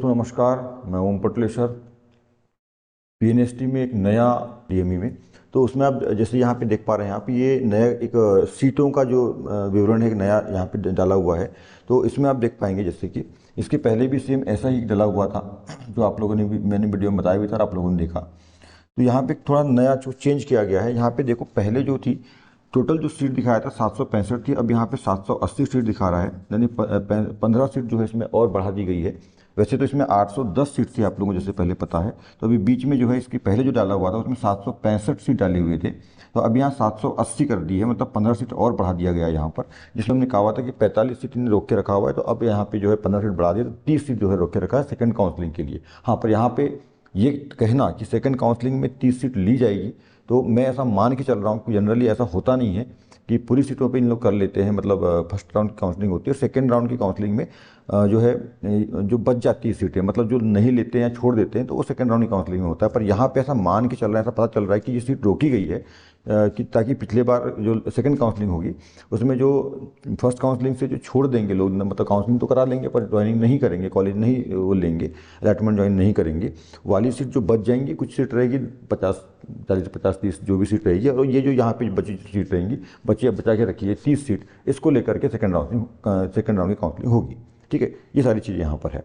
दोस्तों नमस्कार। मैं ओम पटलेश्वर। पीएनएसटी में एक नया डीएमई में, तो उसमें आप जैसे यहाँ पे देख पा रहे हैं आप, ये नया एक सीटों का जो विवरण है एक नया यहाँ पे डाला हुआ है। तो इसमें आप देख पाएंगे जैसे कि इसके पहले भी सेम ऐसा ही डला हुआ था, जो आप लोगों ने भी, मैंने वीडियो में बताया भी था और आप लोगों ने देखा। तो यहाँ पे थोड़ा नया जो चेंज किया गया है, यहाँ पे देखो पहले जो थी टोटल जो सीट दिखाया था 765 थी, अब यहाँ पे 780 सीट दिखा रहा है, यानी 15 सीट जो है इसमें और बढ़ा दी गई है। वैसे तो इसमें 810 सीट थी, आप लोगों को जैसे पहले पता है। तो अभी बीच में जो है इसकी पहले जो डाला हुआ था उसमें 765 सीट डाले हुए थे, तो अब यहाँ 780 कर दी है, मतलब 15 सीट और बढ़ा दिया गया है यहाँ पर। जिसमें हमने कहा हुआ था कि 45 सीट इन्हें रोक के रखा हुआ है, तो अब यहाँ पे जो है 15 सीट बढ़ा दिया, तो 30 सीट जो है रोक के रखा है सेकंड काउंसलिंग के लिए। हाँ, पर यहाँ पे ये कहना कि सेकंड काउंसलिंग में 30 सीट ली जाएगी, तो मैं ऐसा मान के चल रहा हूँ कि जनरली ऐसा होता नहीं है कि पूरी सीटों पे इन लोग कर लेते हैं। मतलब फर्स्ट राउंड की काउंसलिंग होती है, सेकंड राउंड की काउंसलिंग में जो है जो बच जाती है सीटें, मतलब जो नहीं लेते हैं या छोड़ देते हैं, तो वो सेकंड राउंड की काउंसलिंग में होता है। पर यहाँ पे ऐसा मान के चल रहा है, ऐसा पता चल रहा है कि ये सीट रोकी गई है कि ताकि पिछले बार जो सेकंड काउंसलिंग होगी उसमें जो फर्स्ट काउंसलिंग से जो छोड़ देंगे लोग, मतलब काउंसलिंग तो करा लेंगे पर ज्वाइनिंग नहीं करेंगे, कॉलेज नहीं वो लेंगे, अलॉटमेंट ज्वाइन नहीं करेंगे, वाली सीट जो बच जाएंगी, कुछ सीट रहेगी 50-40-50-30 जो भी सीट रहेगी, और ये जो यहाँ पे बची सीट रहेंगी, बचा के रखी है 30 सीट, इसको लेकर के सेकंड राउंड की काउंसलिंग होगी। ठीक है, ये सारी चीज़ें यहाँ पर है।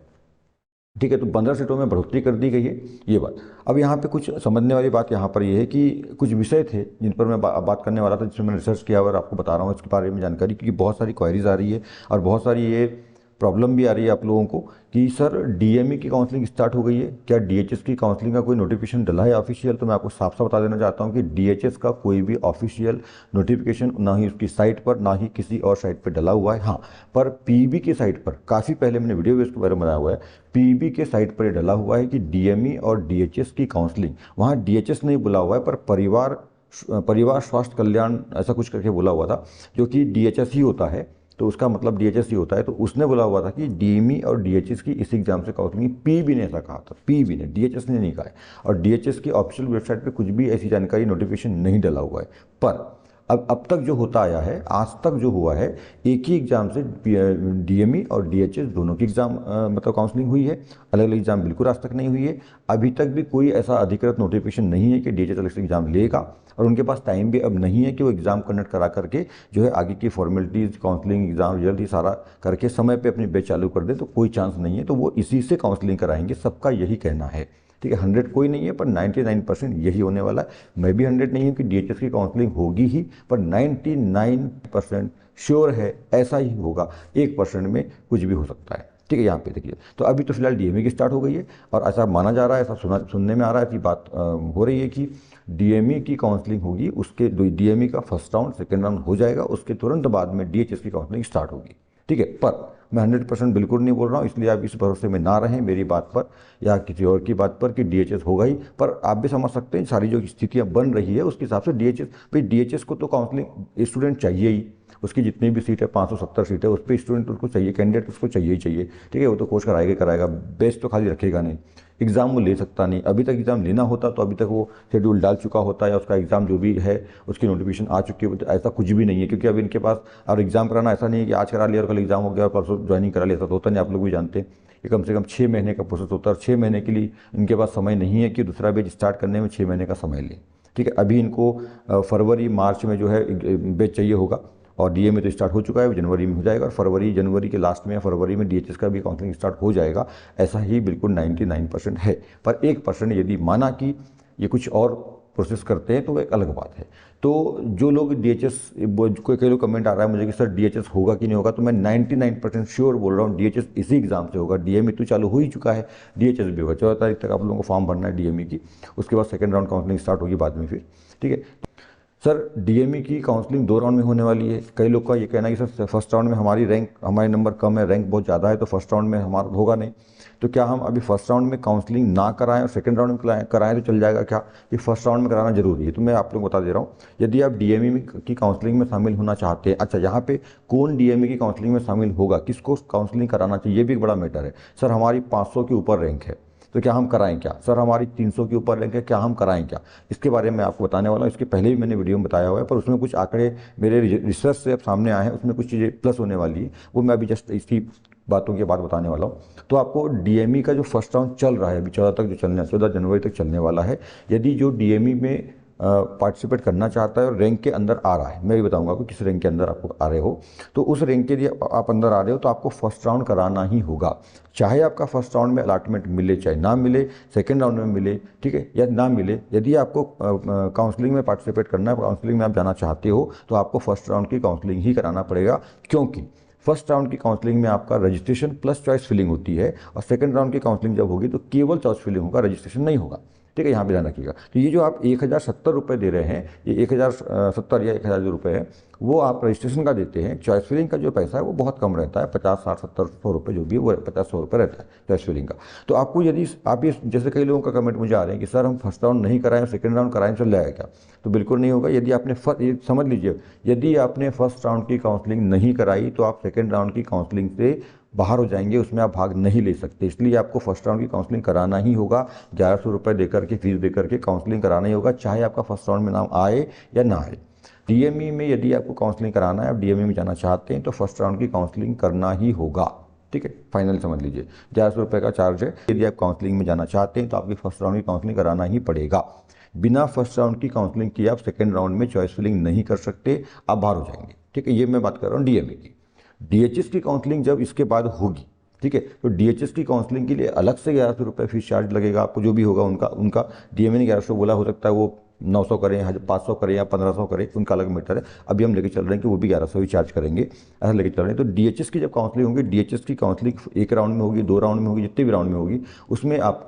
ठीक है, तो 15 सीटों में बढ़ोतरी कर दी गई है, ये बात। अब यहाँ पे कुछ समझने वाली बात यहाँ पर ये है कि कुछ विषय थे जिन पर मैं बात करने वाला था, जिसमें मैंने रिसर्च किया और आपको बता रहा हूँ इसके बारे में जानकारी, क्योंकि बहुत सारी क्वायरीज आ रही है और बहुत सारी ये प्रॉब्लम भी आ रही है आप लोगों को कि सर डीएमई की काउंसलिंग स्टार्ट हो गई है क्या, डीएचएस की काउंसलिंग का कोई नोटिफिकेशन डला है ऑफिशियल। तो मैं आपको साफ साफ बता देना चाहता हूँ कि डीएचएस का कोई भी ऑफिशियल नोटिफिकेशन ना ही उसकी साइट पर, ना ही किसी और साइट पर डला हुआ है। हाँ, पर पीईबी की साइट पर, काफ़ी पहले मैंने वीडियो भी इसके बारे में बनाया हुआ है, पीईबी के साइट पर ये डला हुआ है कि डीएमई और डीएचएस की काउंसलिंग, वहाँ डीएचएस नहीं बोला हुआ है पर परिवार स्वास्थ्य कल्याण ऐसा कुछ करके बोला हुआ था, जो कि डीएचएस ही होता है, तो उसका मतलब डीएचएस ही होता है। तो उसने बोला हुआ था कि डीएमई और डीएचएस की इस एग्जाम से काउंसलिंग, पीईबी ने ऐसा कहा था, पीईबी ने, डीएचएस ने नहीं कहा है। और डीएचएस की ऑफिशियल वेबसाइट पे कुछ भी ऐसी जानकारी, नोटिफिकेशन नहीं डला हुआ है। पर अब तक जो होता आया है, आज तक जो हुआ है, एक ही एग्जाम से डीएमई और डीएचएस दोनों की एग्जाम मतलब काउंसलिंग हुई है, अलग अलग एग्जाम बिल्कुल आज तक नहीं हुई है। अभी तक भी कोई ऐसा अधिकृत नोटिफिकेशन नहीं है कि डीएचएस अलग से एग्जाम लेगा, और उनके पास टाइम भी अब नहीं है कि वो एग्जाम कंडक्ट करा करके जो है आगे की फॉर्मेलिटीज़, काउंसलिंग, एग्जाम रिजल्ट, ये सारा करके समय पे अपनी बैच चालू कर दे, तो कोई चांस नहीं है। तो वो इसी से काउंसलिंग कराएंगे, सबका यही कहना है। ठीक है, 100 कोई नहीं है पर 99% यही होने वाला है। मैं भी 100 नहीं हूँ कि डीएचएस की काउंसलिंग होगी ही, पर 99% श्योर है ऐसा ही होगा, 1% में कुछ भी हो सकता है। ठीक है, यहाँ पे देखिए, तो अभी तो फिलहाल डीएमई की स्टार्ट हो गई है, और ऐसा माना जा रहा है, ऐसा सुनने में आ रहा है, ऐसी बात हो रही है कि डीएमई की काउंसलिंग होगी, उसके डीएमई का फर्स्ट राउंड सेकेंड राउंड हो जाएगा, उसके तुरंत बाद में डीएचएस की काउंसलिंग स्टार्ट होगी। ठीक है, पर मैं 100% बिल्कुल नहीं बोल रहा हूँ, इसलिए आप इस भरोसे में ना रहें मेरी बात पर या किसी और की बात पर कि डीएचएस होगा ही। पर आप भी समझ सकते हैं सारी जो स्थितियाँ बन रही है उसके हिसाब से डीएचएस, भाई डीएचएस को तो काउंसलिंग स्टूडेंट चाहिए ही, उसकी जितनी भी सीट है 570 सीट है, उस पर स्टूडेंट उसको चाहिए, कैंडिडेट उसको चाहिए ही चाहिए। ठीक है, वो तो कोर्स कराएगा, बेस्ट तो खाली रखेगा नहीं, एग्ज़ाम वो ले सकता नहीं। अभी तक एग्ज़ाम लेना होता तो अभी तक वो शेड्यूल डाल चुका होता है, उसका एग्ज़ाम जो भी है उसकी नोटिफिकेशन आ चुकी है। ऐसा कुछ भी नहीं है, क्योंकि अभी इनके पास और एग्ज़ाम कराना ऐसा नहीं है कि आज करा लिया और कल एग्ज़ाम हो गया और परसों ज्वाइनिंग करा लिया, ऐसा तो होता नहीं, आप लोग भी जानते हैं। ये कम से कम 6 महीने का प्रोसेस होता है, और 6 महीने के लिए इनके पास समय नहीं है कि दूसरा बैच स्टार्ट करने में 6 महीने का समय ले। ठीक है, अभी इनको फरवरी मार्च में जो है बैच चाहिए होगा, और डीए तो स्टार्ट हो चुका है, जनवरी में हो जाएगा, और जनवरी के लास्ट में या फरवरी में डीएचएस का भी काउंसलिंग स्टार्ट हो जाएगा। ऐसा ही बिल्कुल 99% है। पर 1% यदि माना कि ये कुछ और प्रोसेस करते हैं तो वो एक अलग बात है। तो जो लोग डीएचएस, कई लोग कमेंट आ रहा है मुझे कि सर डीएचएस होगा कि नहीं होगा, तो मैं 99% श्योर बोल रहा हूँ डीएचएस इसी एग्जाम से होगा। डीएमई तो चालू हो ही चुका है, डीएचएस भी होगा। 14 तारीख तक आप लोगों को फॉर्म भरना है डीएमई की, उसके बाद सेकंड राउंड काउंसलिंग स्टार्ट होगी बाद में फिर। ठीक है सर, डीएमई की काउंसलिंग 2 राउंड में होने वाली है। कई लोग का ये कहना है कि सर फर्स्ट राउंड में हमारे नंबर कम है, रैंक बहुत ज़्यादा है, तो फर्स्ट राउंड में हमारा होगा नहीं। तो क्या हम अभी फर्स्ट राउंड में काउंसलिंग ना कराएं और सेकंड राउंड में कराएं तो चल जाएगा क्या, कि फर्स्ट राउंड में कराना जरूरी है? तो मैं आप लोगों को बता दे रहा हूँ, यदि आप डीएमई की काउंसलिंग में शामिल होना चाहते हैं, अच्छा यहाँ पे कौन डीएमई की काउंसलिंग में शामिल होगा, किसको काउंसलिंग कराना चाहिए, ये भी एक बड़ा मैटर है। सर हमारी 500 के ऊपर रैंक है, तो क्या हम कराएं क्या सर, हमारी 300 के ऊपर रैंक है, क्या हम कराएं क्या, इसके बारे में आपको बताने वाला हूँ। इसके पहले भी मैंने वीडियो में बताया हुआ है, पर उसमें कुछ आंकड़े मेरे रिसर्च से अब सामने आए हैं, उसमें कुछ चीज़ें प्लस होने वाली है, वो मैं अभी जस्ट इसी बातों के बाद बताने वाला हूँ। तो आपको डीएमई का जो फर्स्ट राउंड चल रहा है अभी 14 तक जो चलने 14 जनवरी तक चलने वाला है, यदि जो डीएमई में पार्टिसिपेट करना चाहता है और रैंक के अंदर आ रहा है, मैं भी बताऊंगा कि किस रैंक के अंदर आपको आ रहे हो, तो उस रैंक के लिए आप अंदर आ रहे हो तो आपको फर्स्ट राउंड कराना ही होगा। चाहे आपका फर्स्ट राउंड में अलॉटमेंट मिले चाहे ना मिले, सेकंड राउंड में मिले, ठीक है, या ना मिले, यदि आपको काउंसलिंग में पार्टिसिपेट करना है, काउंसलिंग में आप जाना चाहते हो, तो आपको फर्स्ट राउंड की काउंसलिंग ही कराना पड़ेगा। क्योंकि फर्स्ट राउंड की काउंसलिंग में आपका रजिस्ट्रेशन प्लस चॉइस फिलिंग होती है, और सेकंड राउंड की काउंसलिंग जब होगी तो केवल चॉइस फिलिंग होगा, रजिस्ट्रेशन नहीं होगा। ठीक है, यहाँ पे ध्यान रखिएगा। तो ये जो आप 1070 रुपये दे रहे हैं, ये 1070 या 1000 जो रुपये है, वो आप रजिस्ट्रेशन का देते हैं। चॉइस फिलिंग का जो पैसा है वो बहुत कम रहता है, 50, 60, 70, 100 रुपये जो भी है, वो 50-100 रुपये रहता है चॉइस फिलिंग का। तो आपको यदि आप ये, जैसे कई लोगों का कमेंट मुझे आ रहे हैं कि सर हम फर्स्ट राउंड नहीं कराएं, सेकंड राउंड कराएं, चल जाएगा क्या? तो बिल्कुल नहीं होगा। यदि आपने ये समझ लीजिए, यदि आपने फर्स्ट राउंड की काउंसलिंग नहीं कराई तो आप सेकेंड राउंड की काउंसलिंग से बाहर हो जाएंगे, उसमें आप भाग नहीं ले सकते। इसलिए आपको फर्स्ट राउंड की काउंसलिंग कराना ही होगा। 1100 रुपये देकर के, फीस देकर के काउंसलिंग कराना ही होगा, चाहे आपका फर्स्ट राउंड में नाम आए या ना आए। डीएमई में यदि आपको काउंसलिंग कराना है, आप डीएमई में जाना चाहते हैं, तो फर्स्ट राउंड की काउंसलिंग करना ही होगा। ठीक है, फाइनल समझ लीजिए, 1100 रुपये का चार्ज है। यदि आप काउंसलिंग में जाना चाहते हैं तो आपकी फर्स्ट राउंड की काउंसलिंग कराना ही पड़ेगा। बिना फर्स्ट राउंड की काउंसलिंग किए आप सेकेंड राउंड में चॉइस फिलिंग नहीं कर सकते, आप बाहर हो जाएंगे। ठीक है, ये मैं बात कर रहा हूँ डीएमई की। डीएचएस की काउंसलिंग जब इसके बाद होगी, ठीक है, तो डीएचएस की काउंसलिंग के लिए अलग से 1100 रुपये फीस चार्ज लगेगा आपको, जो भी होगा उनका उनका डीएमई ने 1100 बोला, हो सकता है वो 900 करें, 500 करें या 1500 करें, उनका अलग मैटर है। अभी हम लेके चल रहे हैं कि वो भी 1100 ही चार्ज करेंगे, ऐसा लेके चल रहे हैं। तो डीएचएस की जब काउंसलिंग होगी, डीएचएस की काउंसलिंग एक राउंड में होगी, 2 राउंड में होगी, जितने भी राउंड में होगी,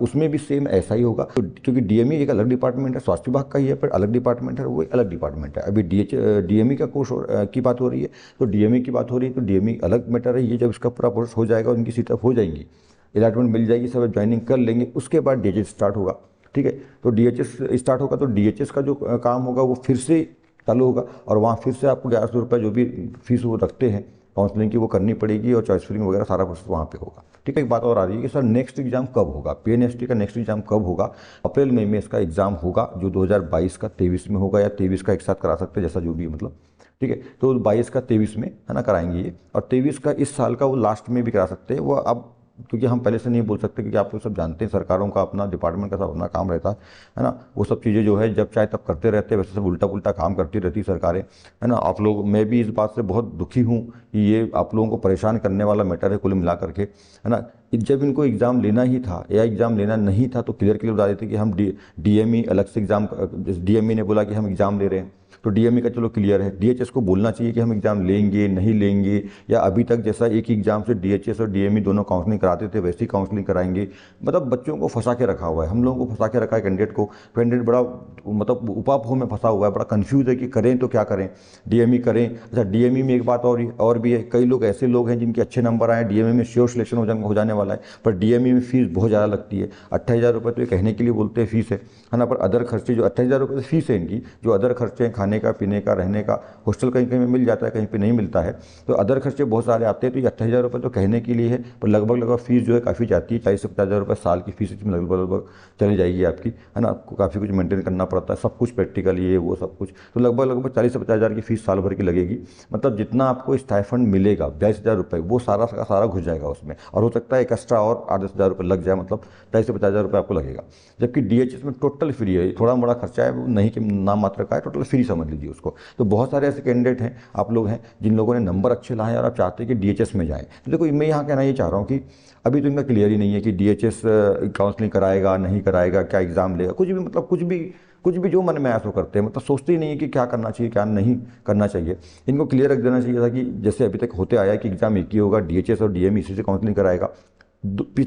उसमें भी सेम ऐसा ही होगा। तो क्योंकि डीएमई एक अलग डिपार्टमेंट है, स्वास्थ्य विभाग का ही है, पर अलग डिपार्टमेंट है, वो एक अलग डिपार्टमेंट है। अभी डीएमई का कोर्स की बात हो रही है, तो डीएमई की बात हो रही है, तो डीएमई अलग मैटर है। ये जब इसका पूरा प्रोसेस हो जाएगा, उनकी सीटअप हो जाएंगी, अलॉटमेंट मिल जाएगी, सब ज्वाइनिंग कर लेंगे, उसके बाद डीएचएस स्टार्ट होगा। ठीक है, तो डीएचएस स्टार्ट होगा तो डीएचएस का जो काम होगा वो फिर से चालू होगा, और वहाँ फिर से आपको 1100 रुपये जो भी फीस वो रखते हैं काउंसलिंग की, वो करनी पड़ेगी, और चॉइस फिलिंग वगैरह सारा प्रोसेस वहाँ पे होगा। ठीक है, एक बात और आ रही है कि सर नेक्स्ट एग्जाम कब होगा, पीएनएसटी का नेक्स्ट एग्जाम कब होगा? अप्रैल मई में इसका एग्जाम होगा, जो 2022 का 23 में होगा, या 23 का एक साथ करा सकते हैं, जैसा जो भी मतलब। ठीक है, तो 22 का 23 में है ना कराएंगे ये, और 23 का इस साल का वो लास्ट में भी करा सकते हैं। वो अब क्योंकि हम पहले से नहीं बोल सकते, क्योंकि आप लोग सब जानते हैं सरकारों का अपना डिपार्टमेंट का सब अपना काम रहता है ना, वो सब चीज़ें जो है जब चाहे तब करते रहते हैं, वैसे सब उल्टा पुल्टा काम करती रहती सरकारें, है ना। आप लोग, मैं भी इस बात से बहुत दुखी हूँ कि ये आप लोगों को परेशान करने वाला मैटर है कुल मिला करके, है ना। जब इनको एग्ज़ाम लेना ही था या एग्ज़ाम लेना नहीं था तो क्लियर बता देते कि हम डीएमई अलग से एग्ज़ाम, डीएमई ने बोला कि हम एग्ज़ाम ले रहे हैं, तो डीएमई का चलो क्लियर है। डीएचएस को बोलना चाहिए कि हम एग्ज़ाम लेंगे नहीं लेंगे, या अभी तक जैसा एक ही एग्ज़ाम से डीएचएस और डीएमई दोनों काउंसलिंग कराते थे वैसी काउंसलिंग कराएंगे। मतलब बच्चों को फंसा के रखा हुआ है, हम लोगों को फंसा के रखा है कैंडिडेट को। कैंडिडेट बड़ा मतलब उपापोह में फंसा हुआ है, बड़ा कन्फ्यूज़ है कि करें तो क्या करें, डीएमई करें। अच्छा, डीएमई में एक बात और भी है, कई लोग ऐसे लोग हैं जिनके अच्छे नंबर आए, डीएमई में श्योर सिलेक्शन हो जाने वाला है, पर डीएमई में फीस बहुत ज़्यादा लगती है। 28,000 रुपये तो ये कहने के लिए बोलते हैं फीस है ना, पर अदर खर्चे जो 28,000 रुपये तो फीस है इनकी, जो अदर खर्चे हैं, खाने का, पीने का, रहने का, हॉस्टल कहीं कहीं में मिल जाता है, कहीं पे नहीं मिलता है, तो अदर खर्चे बहुत सारे आते हैं। तो ये 28,000 रुपये तो कहने के लिए है, पर लगभग फीस जो है काफ़ी जाती है, 40 से 50,000 रुपये साल की फीस इसमें लगभग चली जाएगी आपकी, है ना। आपको काफ़ी कुछ मेंटेन करना पड़ता है, सब कुछ प्रैक्टिकल, ये वो सब कुछ, तो लगभग 40 से 50,000 की फीस साल भर की लगेगी। मतलब जितना आपको स्टाइफंड मिलेगा 22,000 रुपये, वो सारा का सारा घुस जाएगा उसमें, और हो सकता है एक एक्स्ट्रा और 8-10 हज़ार रुपये लग जाए, मतलब 40 से 50,000 रुपये आपको लगेगा। जबकि डीएचएस में टोटल फ्री है, थोड़ा मोड़ा खर्चा है, वो नहीं कि नाम मात्र का है, टोटल फ्री समझ लीजिए उसको। तो बहुत सारे ऐसे कैंडिडेट हैं, आप लोग हैं जिन लोगों ने नंबर अच्छे लाए हैं और आप चाहते हैं कि डीएचएस में जाएं। तो देखो, मैं यहाँ कहना ये चाह रहा हूँ कि अभी तो इनका क्लियर ही नहीं है कि डीएचएस काउंसलिंग कराएगा नहीं कराएगा, क्या एग्ज़ाम लेगा, कुछ भी, मतलब कुछ भी जो मन में आया सो करते हैं, मतलब सोचते ही नहीं है कि क्या करना चाहिए क्या नहीं करना चाहिए। इनको क्लियर रख देना चाहिए था कि जैसे अभी तक होते आया कि एग्ज़ाम एक ही होगा, डीएचएस और डीएमई इसी से काउंसलिंग कराएगा।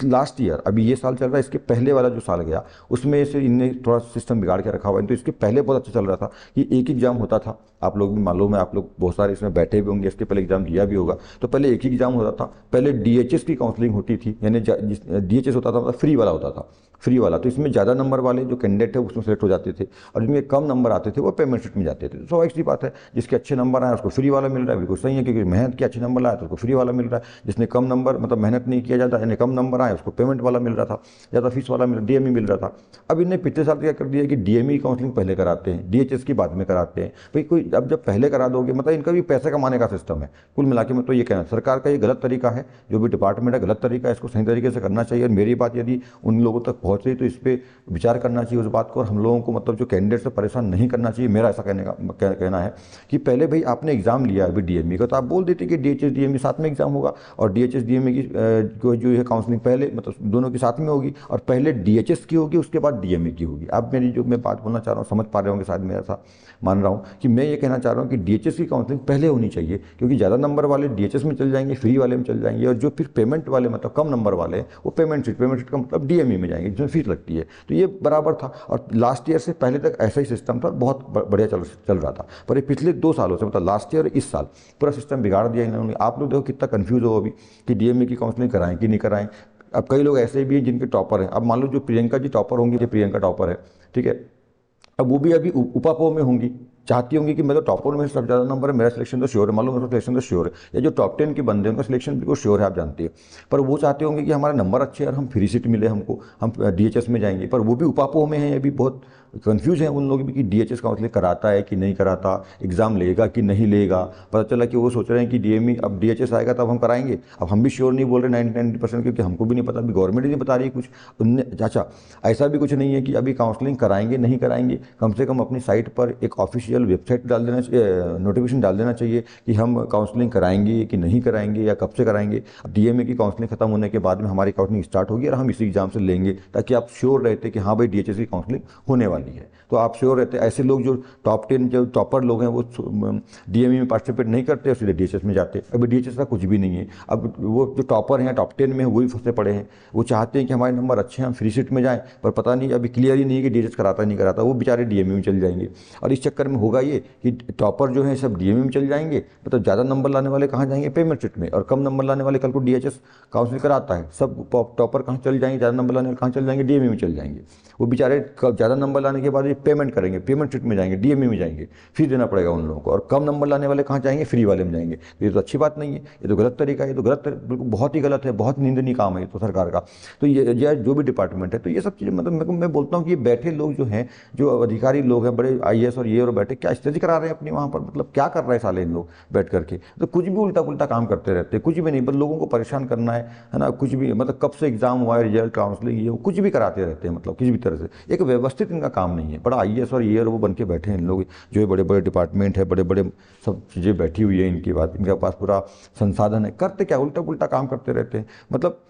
लास्ट ईयर, अभी ये साल चल रहा है, इसके पहले वाला जो साल गया उसमें से इनने थोड़ा सिस्टम बिगाड़ के रखा हुआ है। तो इसके पहले बहुत अच्छा चल रहा था कि एक एग्जाम होता था, आप लोग भी मालूम है, आप लोग बहुत सारे इसमें बैठे भी होंगे, इसके पहले एग्जाम दिया भी होगा। तो पहले एक ही एग्जाम होता था, पहले डीएचएस की काउंसलिंग होती थी, यानी डीएचएस होता था मतलब फ्री वाला होता था, फ्री वाला। तो इसमें ज़्यादा नंबर वाले जो कैंडिडेट है उसमें सेलेक्ट हो जाते थे, और जिनके कम नंबर आते थे वो पेमेंट शीट में जाते थे। तो स्वाभाविक सी बात है, जिसके अच्छे नंबर आए उसको फ्री वाला मिल रहा है, बिल्कुल सही है, क्योंकि मेहनत के अच्छे नंबर लाया तो उसको फ्री वाला मिल रहा है। जिसने कम नंबर मतलब मेहनत नहीं किया जाता, यानी कम नंबर आए, उसको पेमेंट वाला मिल रहा था, ज़्यादा फीस वाला डीएमई मिल रहा था। अब इन्हें पिछले साल क्या कर दिया कि डीएमई काउंसलिंग पहले कराते हैं, डीएचएस की बाद में कराते हैं। भाई कोई अब जब पहले करा दोगे, मतलब इनका भी पैसे कमाने का सिस्टम है। कुल मिला के मैं तो ये कहना, सरकार का ये गलत तरीका है, जो भी डिपार्टमेंट है गलत तरीका है, इसको सही तरीके से करना चाहिए। और मेरी बात यदि उन लोगों तक पहुँच रही तो इस पर विचार करना चाहिए उस बात को, और हम लोगों को मतलब जो कैंडिडेट से परेशान नहीं करना चाहिए। मेरा ऐसा कहना है कि पहले भाई आपने एग्जाम लिया अभी डीएमई का, तो आप बोल देते कि डीएचएस डीएमई साथ में एग्जाम होगा, और डीएचएस डीएमई की जो है काउंसलिंग पहले मतलब दोनों की साथ में होगी, और पहले डीएचएस की होगी उसके बाद डीएमई की होगी। आप मेरी जो मैं बात बोलना चाह रहा हूँ समझ पा रहे होंगे शायद, मैं ऐसा मान रहा हूँ कि मैं ये कहना चाह रहा हूँ कि डीएचएस की काउंसलिंग पहले होनी चाहिए, क्योंकि ज़्यादा नंबर वाले डीएचएस में चल जाएंगे, फ्री वाले में चल जाएंगे, और जो फिर पेमेंट वाले मतलब कम नंबर वाले हैं वो पेमेंट शीट का मतलब डीएमई में जाएंगे जिसमें फीस लगती है। तो ये बराबर था, और लास्ट ईयर से पहले तक ऐसा ही सिस्टम था, बहुत बढ़िया चल रहा था। पर ये पिछले 2 सालों से मतलब लास्ट ईयर इस साल पूरा सिस्टम बिगाड़ दिया इन्होंने। आप लोग देखो कितना कन्फ्यूज हो अभी कि डीएमई की काउंसलिंग कराएं कि नहीं कराएं। अब कई लोग ऐसे भी हैं जिनके टॉपर हैं। अब मान लो जो प्रियंका जी टॉपर होंगी, जो प्रियंका टॉपर है, ठीक है, अब वो भी अभी उपापो में होंगी, चाहती होंगी कि मैं तो टॉपर में सबसे ज़्यादा नंबर है, मेरा सिलेक्शन तो श्योर है, मान लो मेरा सिलेक्शन तो श्योर है, या जो टॉप 10 के बंदे हैं उनका सिलेक्शन बिल्कुल श्योर है, आप जानते हैं। पर वो चाहते होंगे कि हमारा नंबर अच्छे है और हम फ्री सीट मिले हमको, हम डीएचएस में जाएंगे। पर वो भी उपापो में हैं, अभी बहुत कंफ्यूज हैं उन लोग भी कि डीएचएस काउंसलिंग कराता है कि नहीं कराता, एग्जाम लेगा कि नहीं लेगा। पता चला कि वो सोच रहे हैं कि डीएमई अब डीएचएस आएगा तब हम कराएंगे। अब हम भी श्योर नहीं बोल रहे 90% क्योंकि हमको भी नहीं पता, अभी गवर्नमेंट ही नहीं बता रही कुछ उनने। अच्छा, ऐसा भी कुछ नहीं है कि अभी काउंसलिंग कराएंगे नहीं कराएंगे, कम से कम अपनी साइट पर एक ऑफिशियल वेबसाइट डाल देना चाहिए, नोटिफिकेशन डाल देना चाहिए कि हम काउंसलिंग कराएंगे कि नहीं कराएंगे या कब से कराएंगे। अब डीएमई की काउंसलिंग खत्म होने के बाद में हमारी काउंसलिंग स्टार्ट होगी और हम इसी एग्जाम से लेंगे, ताकि आप श्योर रहते कि हाँ भाई डीएचएस की काउंसलिंग होने वाली है। तो आप श्योर रहते। ऐसे लोग जो टॉप 10 जो टॉपर लोग हैं वो डीएमई में पार्टिसिपेट नहीं करते और सीधे डीएचएस में जाते। अभी डीएचएस का कुछ भी नहीं है। अब वो जो टॉपर हैं टॉप 10 में वही फंसे पड़े हैं, वो चाहते हैं कि हमारे नंबर अच्छे हैं हम फ्री सीट में जाएं, पर पता नहीं अभी क्लियर ही नहीं है कि डीएचएस कराता नहीं कराता, वो बेचारे डीएमई में चल जाएंगे। और इस चक्कर में होगा ये कि टॉपर जो है सब डीएमई में चल जाएंगे, मतलब ज़्यादा नंबर लाने वाले कहाँ जाएंगे, पेमेंट सीट में, और कम नंबर लाने वाले कल को डीएचएस काउंसिल कराता है, सब टॉपर कहाँ चल जाएंगे, ज़्यादा नंबर लाने वाले कहाँ चल जाएंगे, डीएमई में चल जाएंगे। वो बेचारे ज़्यादा नंबर लाने के बाद ये पेमेंट करेंगे, पेमेंट सीट में जाएंगे, डीएमई में जाएंगे, फीस देना पड़ेगा उन लोगों को। और कम नंबर लाने वाले कहाँ जाएंगे, फ्री वाले में जाएंगे। तो ये तो अच्छी बात नहीं है, ये तो गलत तरीका है, ये तो गलत, बिल्कुल बहुत ही गलत है, बहुत निंदनीय काम है ये तो सरकार का। तो ये जो भी डिपार्टमेंट है, तो ये सब चीज़ें मतलब मैं बोलता हूँ कि ये बैठे लोग जो हैं, जो अधिकारी लोग हैं बड़े आईएएस और ये और बैठे क्या स्टडी करा रहे हैं अपनी वहाँ पर, मतलब क्या कर रहे हैं साले इन लोग बैठ करके। तो कुछ भी उल्टा पुल्टा काम करते रहते हैं, कुछ भी नहीं, बस लोगों को परेशान करना है ना, कुछ भी मतलब कब से एग्जाम हुआ है, रिजल्ट काउंसलिंग ये कुछ भी कराते रहते हैं, मतलब किसी भी तरह से एक व्यवस्थित इनका काम नहीं है। बड़ा आईएएस और ये और वो बन के बैठे हैं इन लोग, जो ये बड़े बड़े डिपार्टमेंट है, बड़े बड़े सब चीज़ें बैठी हुई है इनकी बात, इनके पास पूरा संसाधन है, करते क्या उल्टा पुल्टा काम करते रहते हैं। मतलब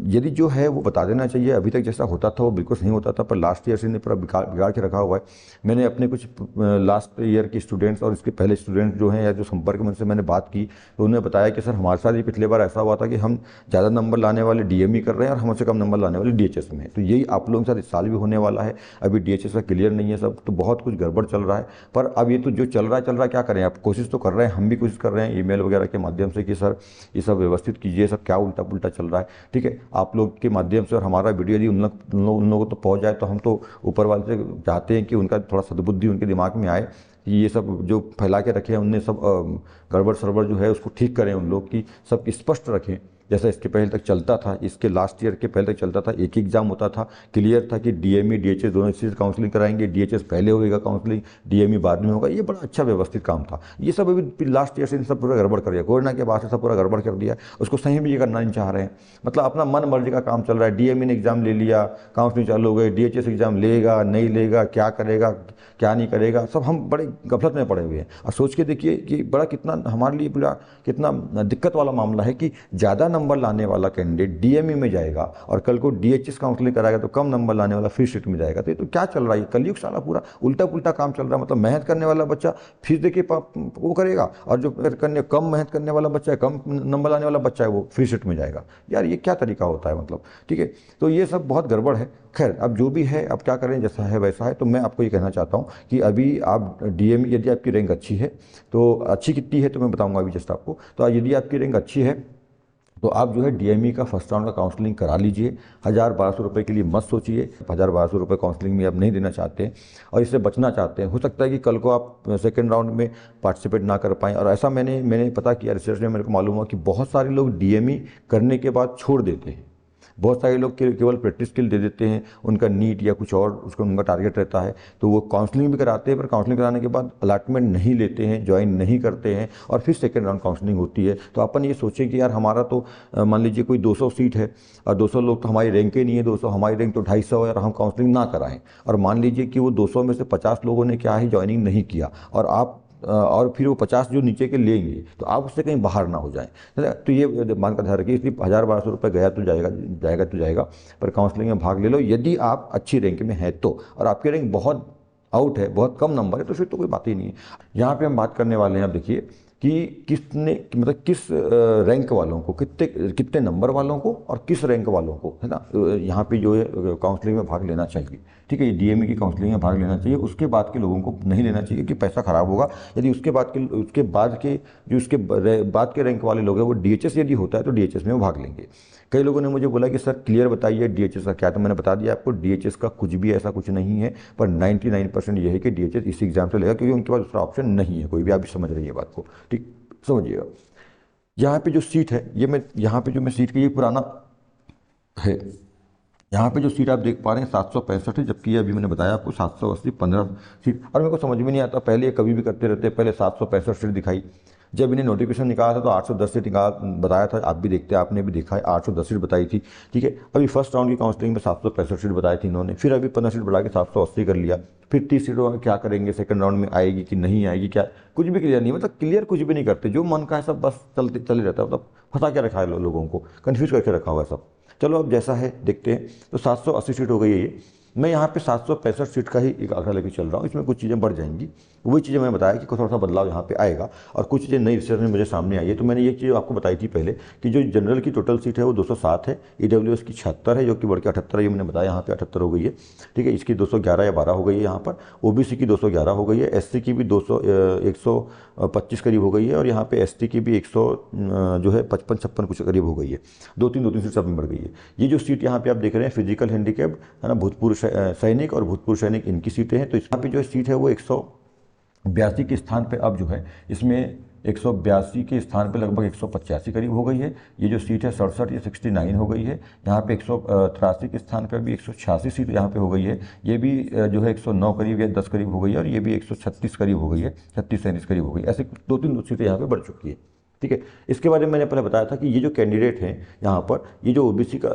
यदि जो है वो बता देना चाहिए, अभी तक जैसा होता था वो बिल्कुल नहीं होता था, पर लास्ट ईयर से इन्हें पूरा बिगाड़ के रखा हुआ है। मैंने अपने कुछ लास्ट ईयर के स्टूडेंट्स और इसके पहले स्टूडेंट्स जो हैं या जो संपर्क में उनसे मैंने बात की, तो उन्होंने बताया कि सर हमारे साथ ही पिछले बार ऐसा हुआ था कि हम ज़्यादा नंबर लाने वाले डीएमई कर रहे हैं और हमसे कम नंबर लाने वाले डीएचएस में, तो यही आप लोगों के साथ इस साल भी होने वाला है। अभी डीएचएस का क्लियर नहीं है सब, तो बहुत कुछ गड़बड़ चल रहा है। पर अब ये तो जो चल रहा है क्या करें, आप कोशिश तो कर रहे हैं, हम भी कोशिश कर रहे हैं ईमेल वगैरह के माध्यम से कि सर ये सब व्यवस्थित कीजिए, सब क्या उल्टा पुल्टा चल रहा है, ठीक है, आप लोग के माध्यम से। और हमारा वीडियो यदि उन लोगों को तो पहुंच जाए, तो हम तो ऊपर वाले से चाहते हैं कि उनका थोड़ा सद्बुद्धि उनके दिमाग में आए कि ये सब जो फैला के रखे हैं उनने सब गड़बड़ सरबड़ जो है उसको ठीक करें उन लोग की, सब स्पष्ट रखें। जैसा इसके पहले तक चलता था, इसके लास्ट ईयर के पहले तक चलता था, एक ही एग्जाम होता था, क्लियर था कि डीएमई डीएचएस दोनों चीज़ काउंसलिंग कराएंगे, डीएचएस पहले होगा काउंसलिंग, डीएमई बाद में होगा। ये बड़ा अच्छा व्यवस्थित काम था। ये सब अभी लास्ट ईयर से सब पूरा गड़बड़ कर दिया, कोरोना के बाद से सब पूरा गड़बड़ कर दिया, उसको सही भी ये करना नहीं चाह रहे हैं। मतलब अपना मन मर्जी का काम चल रहा है। डीएमई ने एग्जाम ले लिया, काउंसलिंग चालू हो गई, डीएचएस एग्जाम लेगा नहीं लेगा, क्या करेगा क्या नहीं करेगा, सब हम बड़े गफलत में पड़े हुए हैं। और सोच के देखिए कि बड़ा कितना हमारे लिए बड़ा कितना दिक्कत वाला मामला है कि ज़्यादा नंबर लाने वाला कैंडिडेट डीएमई में जाएगा और कल को डीएचएस काउंसलिंग कराएगा तो कम नंबर लाने वाला फ्री सीट में जाएगा। तो ये तो क्या चल रहा है, कलयुग साला पूरा उल्टा पुल्टा काम चल रहा है। मतलब मेहनत करने वाला बच्चा फीस दे के वो करेगा, और जो कम मेहनत करने वाला बच्चा है, कम नंबर लाने वाला बच्चा है, वो फ्री सीट में जाएगा। यार ये क्या तरीका होता है, मतलब ठीक है। तो ये सब बहुत गड़बड़ है। खैर अब जो भी है, अब क्या करें, जैसा है वैसा है। तो मैं आपको ये कहना चाहता हूँ कि अभी आप डीएमई यदि आपकी रैंक अच्छी है, तो अच्छी कितनी है तो मैं बताऊंगा अभी जस्ट आपको। तो यदि आपकी रैंक अच्छी है तो आप जो है डीएमई का फर्स्ट राउंड का काउंसलिंग करा लीजिए। 1000-1200 रुपये के लिए मत सोचिए। 1000-1200 रुपये काउंसलिंग में आप नहीं देना चाहते हैं और इससे बचना चाहते हैं। हो सकता है कि कल को आप सेकेंड राउंड में पार्टिसिपेट ना कर पाएँ। और ऐसा मैंने पता किया, रिसर्च में मेरे को मालूम हुआ कि बहुत सारे लोग डीएमई करने के बाद छोड़ देते हैं। बहुत सारे लोग केवल प्रैक्टिस के लिए दे देते हैं, उनका नीट या कुछ और उसका उनका टारगेट रहता है, तो वो काउंसलिंग भी कराते हैं, पर काउंसलिंग कराने के बाद अलॉटमेंट नहीं लेते हैं, ज्वाइन नहीं करते हैं और फिर सेकेंड राउंड काउंसलिंग होती है। तो अपन ये सोचें कि यार हमारा तो मान लीजिए कोई 200 सीट है और 200 लोग तो हमारी रैंक ही नहीं है, 200 हमारी रैंक तो 250 है और हम काउंसलिंग ना कराएं, और मान लीजिए कि वो 200 में से 50 लोगों ने क्या है ज्वाइनिंग नहीं किया और आप और फिर वो 50 जो नीचे के लेंगे, तो आप उससे कहीं बाहर ना हो जाएं। तो ये मान का ध्यान रखिए। इसलिए 1000-1200 रुपये गया तो जाएगा, पर काउंसलिंग में भाग ले लो यदि आप अच्छी रैंक में हैं तो। और आपकी रैंक बहुत आउट है, बहुत कम नंबर है, तो फिर तो कोई बात ही नहीं है। यहाँ पे हम बात करने वाले हैं, आप देखिए कि किसने मतलब किस रैंक वालों को, कितने कितने नंबर वालों को और किस रैंक वालों को, है ना, यहाँ पे जो है काउंसलिंग में भाग लेना चाहिए। ठीक है, ये डीएमई की काउंसलिंग में भाग लेना चाहिए। उसके बाद के लोगों को नहीं लेना चाहिए कि पैसा खराब होगा। यदि उसके बाद के जो उसके बाद के रैंक वाले लोग हैं वो डीएचएस यदि होता है तो डीएचएस में वो भाग लेंगे। कई लोगों ने मुझे बोला कि सर क्लियर बताइए डीएचएस का क्या, तो मैंने बता दिया आपको, डीएचएस का कुछ भी ऐसा कुछ नहीं है। पर 99% ये है कि डीएचएस इस एग्जाम से लेगा, क्योंकि उनके पास दूसरा ऑप्शन नहीं है कोई भी। आप भी समझ रही है बात को, ठीक समझिएगा। यहाँ पे जो सीट है, ये मैं यहाँ पे जो मैं सीट की, ये पुराना है। यहाँ पे जो सीट आप देख पा रहे हैं 765 है, जबकि ये अभी मैंने बताया आपको 780 15 सीट। और मेरे को समझ में नहीं आता, पहले ये कभी भी करते रहते, पहले 765 सीट दिखाई, जब इन्हें नोटिफिकेशन निकाला था तो 810 सीट बताया था। आप भी देखते हैं, आपने भी देखा है, 810 सीट बताई थी। ठीक है, अभी फर्स्ट राउंड की काउंसलिंग में 765 सीट बताई थी इन्होंने, फिर अभी 15 सीट बढ़ा के 780 कर लिया। फिर 30 सीटों में क्या करेंगे, सेकंड राउंड में आएगी कि नहीं आएगी, क्या कुछ भी क्लियर नहीं, मतलब क्लियर कुछ भी नहीं करते, जो मन का है सब बस चले रहता है। मतलब फंसा के रखा है लोगों को, कन्फ्यूज करके रखा हुआ है सब। चलो अब जैसा है देखते हैं। तो 780 सीट हो गई है ये। मैं यहाँ पे 765 सीट का ही एक आंकड़ा लेके चल रहा हूँ। इसमें कुछ चीज़ें बढ़ जाएंगी, वही चीज़ें मैंने बताया कि थोड़ा सा बदलाव यहाँ पे आएगा, और कुछ चीज़ें नई रिसर्च में मुझे सामने आई है। तो मैंने ये चीज़ आपको बताई थी पहले कि जो जनरल की टोटल सीट है वो 207 है, ईडब्ल्यूएस की 76 है, जो कि बढ़ के 78 है, ये मैंने बताया, यहाँ पे 78 हो गई है। ठीक है, इसकी 211 या 12 हो गई है यहाँ पर। ओबीसी की 211 हो गई है, एससी की भी 125 करीब हो गई है, और यहाँ पे एसटी की भी 100 जो है 55-56 कुछ करीब हो गई है। दो तीन सीट सब में बढ़ गई है। ये जो सीट यहाँ पे आप देख रहे हैं फिजिकल हैंडीकैप, है ना, भूतपूर्व सैनिक और भूतपूर्व सैनिक, इनकी सीटें हैं। तो यहाँ पे जो सीट है वो 182 के स्थान पे अब जो है इसमें 182 के स्थान पे लगभग 185 करीब हो गई है। ये जो सीट है 67, ये 69 हो गई है। यहाँ पे 183 के स्थान पे अभी 186 सीट यहाँ पे हो गई है। ये भी जो है 109 करीब या 10 करीब हो गई है, और ये भी 136 करीब हो गई है, 36-37 करीब हो गई। ऐसे दो तीन सीटें यहाँ पे बढ़ चुकी है। ठीक है, इसके बारे में मैंने पहले बताया था कि ये जो कैंडिडेट हैं यहाँ पर, ये जो ओबीसी का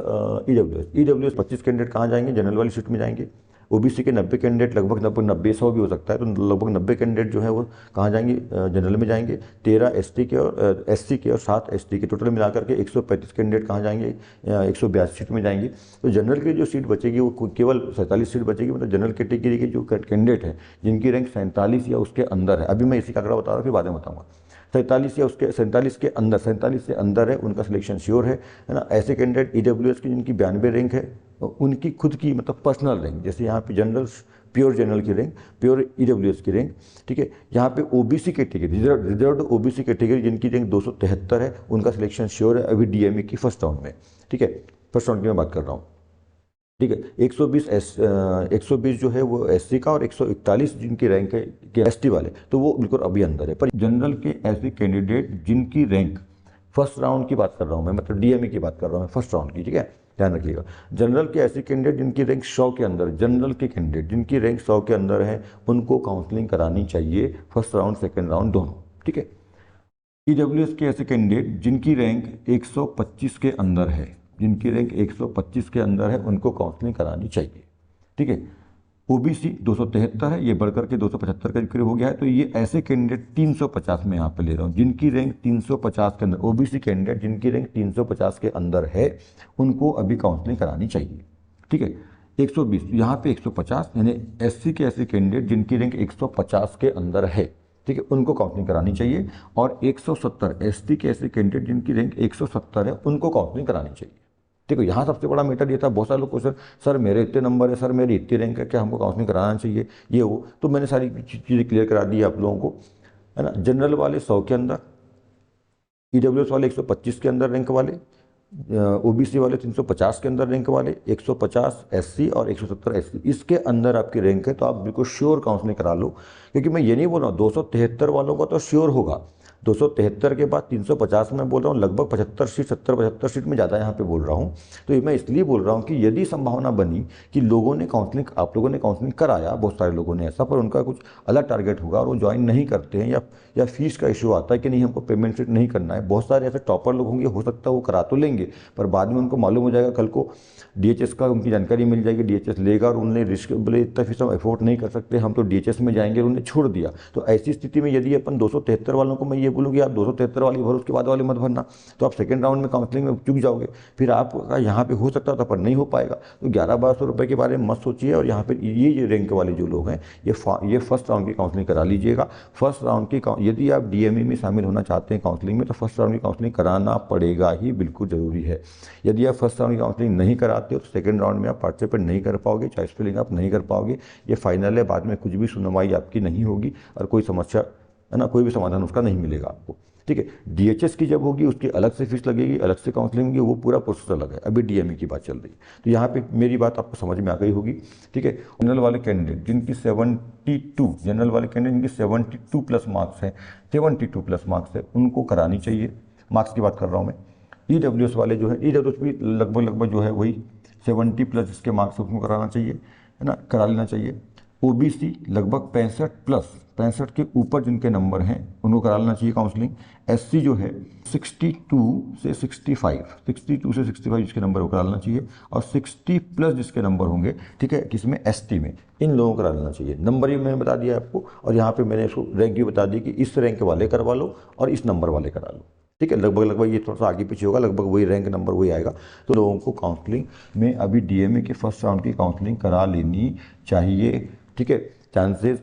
ईडब्ल्यूएस 25 कैंडिडेट कहाँ जाएंगे, जनरल वाली सीट में जाएंगे। ओबीसी के 90 कैंडिडेट, लगभग 90-100 भी हो सकता है, तो लगभग 90 कैंडिडेट जो है वो कहाँ जाएंगे, जनरल में जाएंगे। 13 एसटी के और एससी के और 7 एसटी के, टोटल मिलाकर के 135 कैंडिडेट कहाँ जाएंगे, 182 सीट में जाएंगे। तो जनरल की जो सीट बचेगी वो केवल 47 सीट बचेगी। मतलब जनरल कैटेगरी के जो कैंडिडेट हैं जिनकी रैंक 47 या उसके अंदर है, अभी मैं इसी का आंकड़ा बता रहा हूँ, फिर बाद में बताऊँगा, 47 या उसके 47 के अंदर, 47 से अंदर है, उनका सिलेक्शन श्योर है ना। ऐसे कैंडिडेट ईडब्ल्यूएस की जिनकी 92 रैंक है, उनकी खुद की मतलब पर्सनल रैंक, जैसे यहाँ पे जनरल, प्योर जनरल की रैंक, प्योर ईडब्ल्यूएस की रैंक। ठीक है, यहाँ पे OBC category, reserved OBC category जिनकी रैंक 273 है, उनका सिलेक्शन श्योर है अभी डीएमई की फर्स्ट राउंड में। ठीक है, फर्स्ट राउंड की मैं बात कर रहा हूँ। ठीक है, 120 जो है वो एससी का, और 141 जिनकी रैंक है एसटी वाले, तो वो बिल्कुल अभी अंदर है। पर जनरल के ऐसे कैंडिडेट जिनकी रैंक, फर्स्ट राउंड की बात कर रहा हूँ मैं, मतलब डीएमई की बात कर रहा हूँ मैं, फर्स्ट राउंड की। ठीक है, ध्यान रखिएगा। जनरल के ऐसे कैंडिडेट जिनकी रैंक 100 के अंदर, जनरल के कैंडिडेट जिनकी रैंक 100 के अंदर है, उनको काउंसलिंग करानी चाहिए, फर्स्ट राउंड सेकेंड राउंड दोनों। ठीक है, ईडब्ल्यूएस के ऐसे कैंडिडेट जिनकी रैंक 125 के अंदर है, जिनकी रैंक 125 के अंदर है, उनको काउंसलिंग करानी चाहिए। ठीक है, ओबीसी 273 है, ये बढ़कर के 275 के करीब हो गया है। तो ये ऐसे कैंडिडेट 350 में यहाँ पे ले रहा हूँ, जिनकी रैंक 350 के अंदर, ओबीसी कैंडिडेट जिनकी रैंक 350 के अंदर है, उनको अभी काउंसलिंग करानी चाहिए। ठीक है, 120 यहाँ पे 150, यानी एससी के ऐसे कैंडिडेट जिनकी रैंक 150 के अंदर है, ठीक है, उनको काउंसलिंग करानी चाहिए। और 170 एसटी के ऐसे कैंडिडेट जिनकी रैंक 170 है, उनको काउंसलिंग करानी चाहिए। देखो यहाँ सबसे बड़ा मैटर ये था, बहुत सारे लोग क्वेश्चन, सर मेरे इतने नंबर है, सर मेरी इतनी रैंक है, क्या हमको काउंसलिंग कराना चाहिए, ये वो। तो मैंने सारी चीज़ें क्लियर करा दी आप लोगों को, है ना। जनरल वाले 100 के अंदर, ईडब्ल्यूएस वाले 125 के अंदर रैंक वाले, ओबीसी वाले 350 के अंदर रैंक वाले, 150 एससी और 170 एससी, इसके अंदर आपकी रैंक है तो आप बिल्कुल श्योर काउंसलिंग करा लो। क्योंकि मैं ये नहीं बोल रहा हूँ 273 वालों का तो श्योर होगा, 273 के बाद 350 में बोल रहा हूँ, लगभग 75 सीट, 70-75 सीट में ज़्यादा यहाँ पे बोल रहा हूँ। तो ये मैं इसलिए बोल रहा हूँ कि यदि संभावना बनी कि लोगों ने काउंसलिंग, आप लोगों ने काउंसलिंग कराया, बहुत सारे लोगों ने ऐसा, पर उनका कुछ अलग टारगेट होगा और वो ज्वाइन नहीं करते हैं, या फीस का इशू आता है कि नहीं हमको पेमेंट सीट नहीं करना है। बहुत सारे ऐसे टॉपर लोग होंगे, हो सकता है वो करा तो लेंगे, पर बाद में उनको मालूम हो जाएगा, कल को डीएचएस का उनकी जानकारी मिल जाएगी, डीएचएस लेगा और उन्होंने रिस्क बोले इतना फीस हम अफोर्ड नहीं कर सकते, हम तो डीएचएस में जाएंगे, और उन्होंने छोड़ दिया। तो ऐसी स्थिति में यदि अपन 273 वालों को मैं ये बोलूँ कि आप 273 वाली भरो, उसके बाद वाले मत भरना, तो आप सेकंड राउंड में काउंसलिंग में चुक जाओगे, फिर आपका यहाँ पे हो सकता था पर नहीं हो पाएगा। तो 1100-1200 रुपये के बारे में मत सोचिए। और यहाँ पर ये रैंक वाले जो लोग हैं, ये फर्स्ट राउंड की काउंसलिंग करा लीजिएगा। फर्स्ट राउंड की यदि आप डीएमई में शामिल होना चाहते हैं काउंसलिंग में, तो फर्स्ट राउंड की काउंसलिंग कराना पड़ेगा ही, बिल्कुल ज़रूरी है। यदि आप फर्स्ट राउंड की काउंसलिंग नहीं कराते हो तो सेकंड राउंड में आप पार्टिसिपेट नहीं कर पाओगे, चॉइस फिलिंग आप नहीं कर पाओगे। ये फाइनल है, बाद में कुछ भी सुनवाई आपकी नहीं होगी और कोई समस्या है ना, कोई भी समाधान उसका नहीं मिलेगा आपको। ठीक है, डीएचएस की जब होगी उसकी अलग से फीस लगेगी, अलग से काउंसलिंग होगी, वो पूरा प्रोसेस अलग है। अभी डीएमई की बात चल रही है, तो यहाँ पे मेरी बात आपको समझ में आ गई होगी। ठीक है, जनरल वाले कैंडिडेट जिनकी 72, जनरल वाले कैंडिडेट जिनकी 72 प्लस मार्क्स हैं, 72 प्लस मार्क्स है, उनको करानी चाहिए। मार्क्स की बात कर रहा हूँ मैं। ईडब्ल्यूएस वाले जो है, ईडब्ल्यूएस भी लगभग जो है वही 70 प्लस जिसके मार्क्स उसको कराना चाहिए, है ना, करा लेना चाहिए। ओबीसी लगभग 65 प्लस, 65 के ऊपर जिनके नंबर हैं उनको करा लेना चाहिए काउंसलिंग। एससी जो है 62 से 65, 62 से 65 जिसके नंबर वो करा लेना चाहिए। और 60 प्लस जिसके नंबर होंगे, ठीक है, किसमें, एसटी में, इन लोगों को करा लेना चाहिए। नंबर ही मैंने बता दिया आपको, और यहाँ पे मैंने इसको रैंक भी बता दी कि इस रैंक वाले करवा लो और इस नंबर वाले करा लो। ठीक है, लगभग ये थोड़ा सा आगे पीछे होगा, लगभग वही रैंक नंबर वही आएगा। तो लोगों को काउंसलिंग में अभी डीएमए के फर्स्ट राउंड की काउंसलिंग करा लेनी चाहिए। ठीक है, चांसेस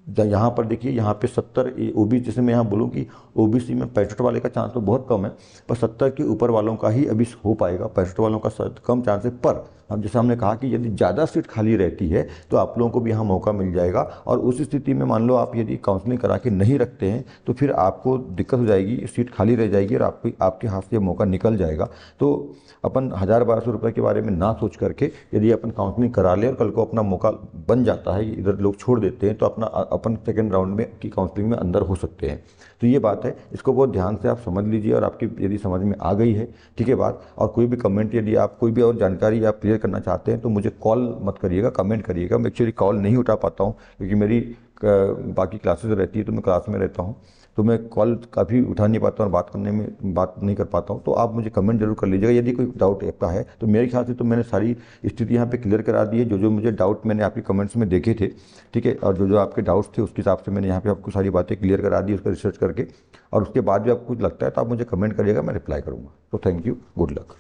यहाँ पर देखिए, यहाँ पे 70 ओबीसी, जैसे मैं यहाँ बोलूँ कि ओबीसी में 65 वाले का चांस तो बहुत कम है, पर 70 के ऊपर वालों का ही अभी हो पाएगा, 65 वालों का कम चांस है। पर अब जैसे हमने कहा कि यदि ज़्यादा सीट खाली रहती है तो आप लोगों को भी यहाँ मौका मिल जाएगा। और उस स्थिति में मान लो आप यदि काउंसलिंग करा के नहीं रखते हैं तो फिर आपको दिक्कत हो जाएगी, सीट खाली रह जाएगी और आपके हाथ से मौका निकल जाएगा। तो अपन 1000-1200 रुपये के बारे में ना सोच करके यदि अपन काउंसलिंग करा लें और कल को अपना मौका बन जाता है, इधर लोग छोड़ देते हैं, तो अपन सेकेंड राउंड में की काउंसलिंग में अंदर हो सकते हैं। तो ये बात है, इसको बहुत ध्यान से आप समझ लीजिए। और आपकी यदि समझ में आ गई है, ठीक है बात, और कोई भी कमेंट, यदि आप कोई भी और जानकारी आप क्लियर करना चाहते हैं तो मुझे कॉल मत करिएगा, कमेंट करिएगा। मैं एक्चुअली कॉल नहीं उठा पाता हूँ क्योंकि मेरी बाकी क्लासेस रहती है, तो मैं क्लास में रहता हूँ, तो मैं कॉल काफ़ी उठा नहीं पाता और बात नहीं कर पाता हूँ। तो आप मुझे कमेंट जरूर कर लीजिएगा यदि कोई डाउट आपका है। तो मेरे ख्याल से तो मैंने सारी स्थिति यहाँ पे क्लियर करा दी है, जो मुझे डाउट मैंने आपके कमेंट्स में देखे थे। ठीक है, और जो आपके डाउट्स थे उसके हिसाब से मैंने यहाँ पे आपको सारी बातें क्लियर करा दी, उसका रिसर्च करके। और उसके बाद भी आपको कुछ लगता है तो आप मुझे कमेंट करिएगा, मैं रिप्लाई करूँगा। तो थैंक यू, गुड लक।